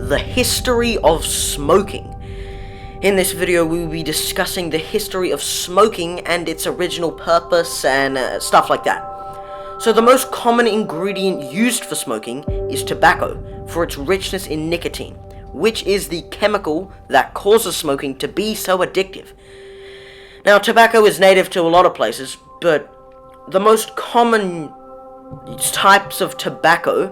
the history of smoking. In this video, we will be discussing the history of smoking and its original purpose and stuff like that. So the most common ingredient used for smoking is tobacco, for its richness in nicotine, which is the chemical that causes smoking to be so addictive. Now, tobacco is native to a lot of places, but the most common types of tobacco,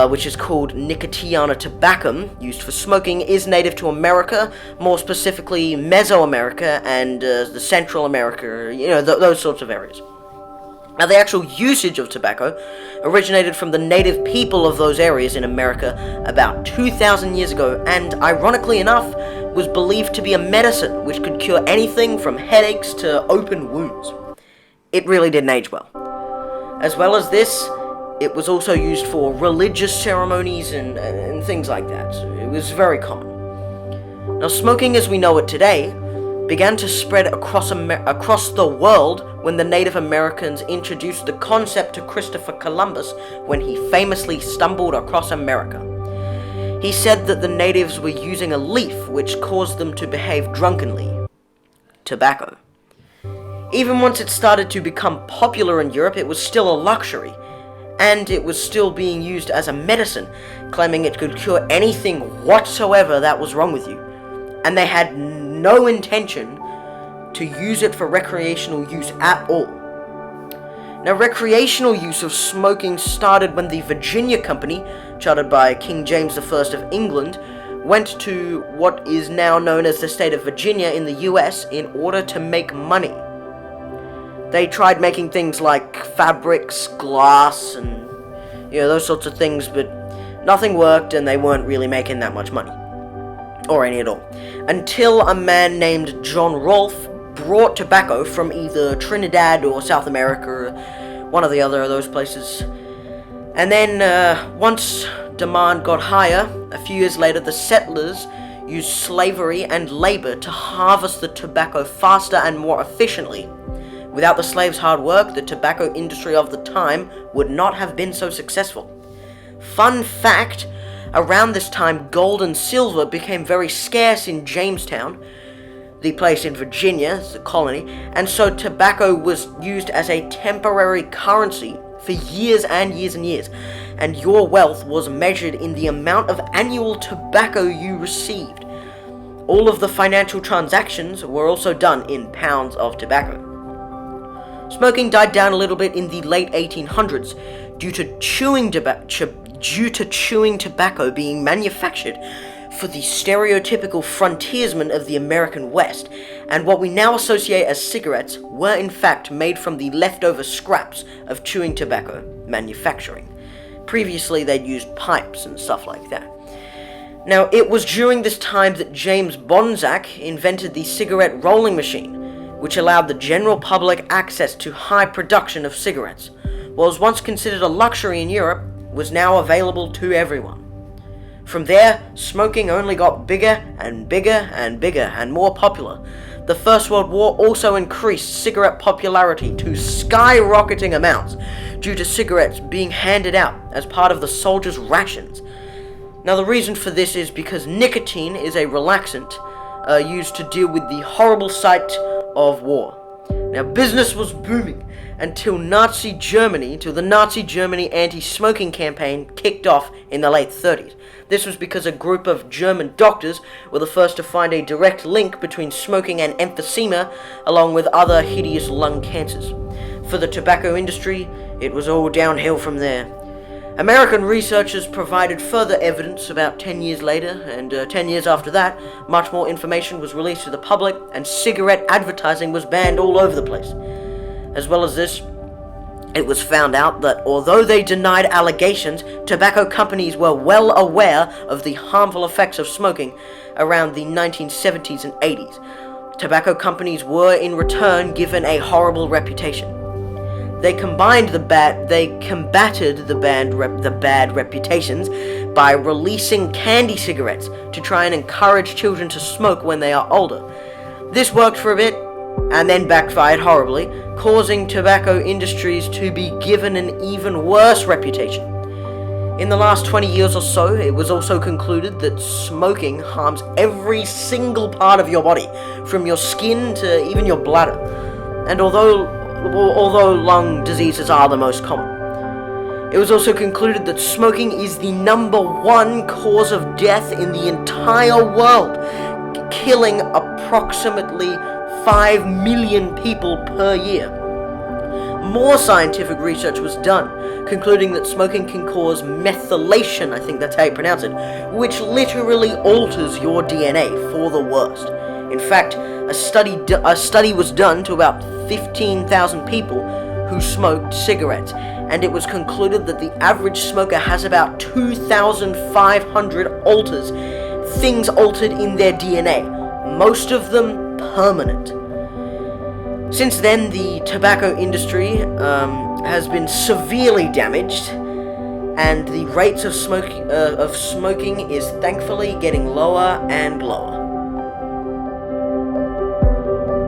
which is called Nicotiana tabacum, used for smoking, is native to America, more specifically Mesoamerica and the Central America, those sorts of areas. Now, the actual usage of tobacco originated from the native people of those areas in America about 2,000 years ago, and ironically enough, was believed to be a medicine which could cure anything from headaches to open wounds. It really didn't age well. As well as this, it was also used for religious ceremonies and things like that. So it was very common. Now, smoking as we know it today began to spread across the world when the Native Americans introduced the concept to Christopher Columbus when he famously stumbled across America. He said that the natives were using a leaf which caused them to behave drunkenly. Tobacco. Even once it started to become popular in Europe, it was still a luxury, and it was still being used as a medicine, claiming it could cure anything whatsoever that was wrong with you. And they had no intention to use it for recreational use at all. Now, recreational use of smoking started when the Virginia Company, chartered by King James I of England, went to what is now known as the state of Virginia in the US in order to make money. They tried making things like fabrics, glass, and those sorts of things, but nothing worked and they weren't really making that much money. Or any at all. Until a man named John Rolfe brought tobacco from either Trinidad or South America, or one or the other of those places. And then, once demand got higher, a few years later, the settlers used slavery and labor to harvest the tobacco faster and more efficiently. Without the slaves' hard work, the tobacco industry of the time would not have been so successful. Fun fact, around this time, gold and silver became very scarce in Jamestown, the place in Virginia, the colony, and so tobacco was used as a temporary currency for years and years and years, and your wealth was measured in the amount of annual tobacco you received. All of the financial transactions were also done in pounds of tobacco. Smoking died down a little bit in the late 1800s due to chewing tobacco being manufactured for the stereotypical frontiersmen of the American West, and what we now associate as cigarettes were in fact made from the leftover scraps of chewing tobacco manufacturing. Previously, they'd used pipes and stuff like that. Now, it was during this time that James Bonsack invented the cigarette rolling machine, which allowed the general public access to high production of cigarettes. What was once considered a luxury in Europe was now available to everyone. From there, smoking only got bigger and bigger and bigger and more popular. The First World War also increased cigarette popularity to skyrocketing amounts due to cigarettes being handed out as part of the soldiers' rations. Now, the reason for this is because nicotine is a relaxant used to deal with the horrible sight of war. Now, business was booming until the Nazi Germany anti-smoking campaign kicked off in the late 30s. This was because a group of German doctors were the first to find a direct link between smoking and emphysema, along with other hideous lung cancers. For the tobacco industry, it was all downhill from there. American researchers provided further evidence about 10 years later, and 10 years after that, much more information was released to the public, and cigarette advertising was banned all over the place. As well as this, it was found out that although they denied allegations, tobacco companies were well aware of the harmful effects of smoking around the 1970s and 80s. Tobacco companies were in return given a horrible reputation. They combated the bad reputations by releasing candy cigarettes to try and encourage children to smoke when they are older. This worked for a bit, and then backfired horribly, causing tobacco industries to be given an even worse reputation. In the last 20 years or so, it was also concluded that smoking harms every single part of your body, from your skin to even your bladder. And although lung diseases are the most common, it was also concluded that smoking is the #1 cause of death in the entire world, killing approximately 5 million people per year. More scientific research was done, concluding that smoking can cause methylation, I think that's how you pronounce it, which literally alters your DNA for the worst. In fact, a study was done to about 15,000 people who smoked cigarettes, and it was concluded that the average smoker has about 2,500 things altered in their DNA, most of them permanent. Since then, the tobacco industry has been severely damaged, and the rates of smoking is thankfully getting lower and lower.